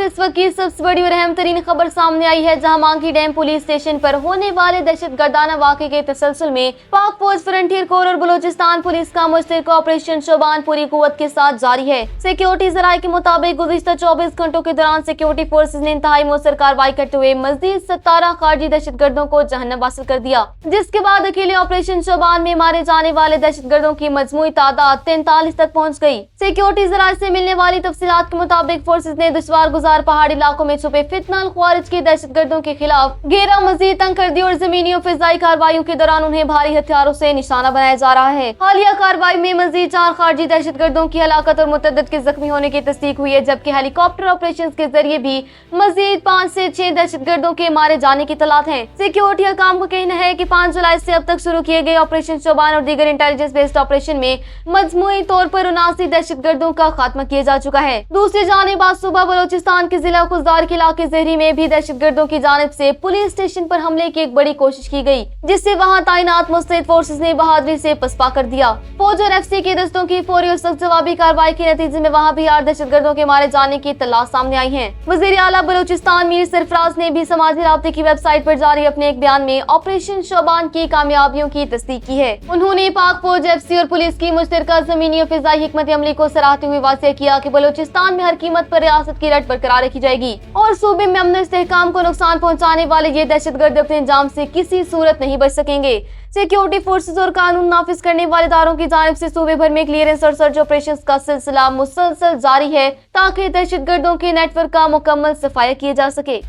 से इस वक्त की सबसे बड़ी और अहम तरीन खबर सामने आई है, जहां मांगी डैम पुलिस स्टेशन पर होने वाले दहशतगर्दाना वाक़े के तसलसल में पाक फौज, फ्रंटियर कोर और बलूचिस्तान पुलिस का मुश्तरका ऑपरेशन शोबान पूरी कुव्वत के साथ जारी है। सिक्योरिटी जराये के मुताबिक गुज़िश्ता 24 घंटों के दौरान सिक्योरिटी फोर्सेज ने इंतहाई मौसर कार्रवाई करते हुए मजीद 17 खारजी दहशतगर्दों को जहन्नम हासिल कर दिया, जिसके बाद अकेले ऑपरेशन शोबान में मारे जाने वाले दहशतगर्दों की मजमूई तादाद 43 तक पहुँच गयी। सिक्योरिटी जराये से मिलने वाली तफसीलात के मुताबिक फोर्सेज ने दुश्वार गुजार पहाड़ी इलाकों में छुपे फितनल ख्वारिज के दहशतगर्दों के खिलाफ घेरा मजीद तंग कर दिया और जमीनी और फिजाई कार्रवाइयों के दौरान उन्हें भारी हथियारों से निशाना बनाया जा रहा है। हालिया कार्रवाई में मजीद 4 खारजी दहशतगर्दों की हलाकत और मुतअद्दिद के जख्मी होने की तस्दीक हुई है, जबकि हेलीकॉप्टर ऑपरेशन के जरिए भी मजीद 5 से 6 दहशतगर्दों के मारे जाने की तलात है। सिक्योरिटी हकाम का कहना है कि 5 जुलाई से अब तक शुरू किए गए ऑपरेशन शोबान और दीगर इंटेलिजेंस बेस्ड ऑपरेशन में मजमूई तौर पर 79 दहशतगर्दों का खात्मा किया जा चुका है। दूसरी जानिब आज सुबह बलूचिस्तान के जिला खुजदार के इलाके जहरी में भी दहशतगर्दों की जानिब से पुलिस स्टेशन पर हमले की एक बड़ी कोशिश की गई, जिससे वहां तैनात मुस्तैद फोर्सेज ने बहादुरी से पसपा कर दिया। फौज और एफसी के दस्तों की फौरी और सख्त जवाबी कार्रवाई के नतीजे में वहां भी 8 दहशतगर्दों के मारे जाने की इत्तला सामने आई है। वजीर आला बलूचिस्तान मीर सरफराज ने भी समाजी राब्ते की वेबसाइट पर जारी अपने एक बयान में ऑपरेशन शोबान की कामयाबियों की तस्दीक की है। उन्होंने पाक फौज, एफसी और पुलिस की मुश्तरका जमीनी और फिजाई हिकमत अमली को सराहते हुए वाज़ेह किया कि बलूचिस्तान में हर कीमत पर रियासत की रट बरकरार रखी जाएगी और सूबे में अमन इस्तेहकाम को नुकसान पहुंचाने वाले ये दहशतगर्द अपने अंजाम से किसी सूरत नहीं बच सकेंगे। सिक्योरिटी फोर्सेज और कानून नाफिज करने वाले इदारों की जानिब से सूबे भर में क्लियरेंस और सर्च ऑपरेशन का सिलसिला मुसलसल जारी है, ताकि दहशतगर्दों के नेटवर्क का मुकम्मल सफाया किया जा सके।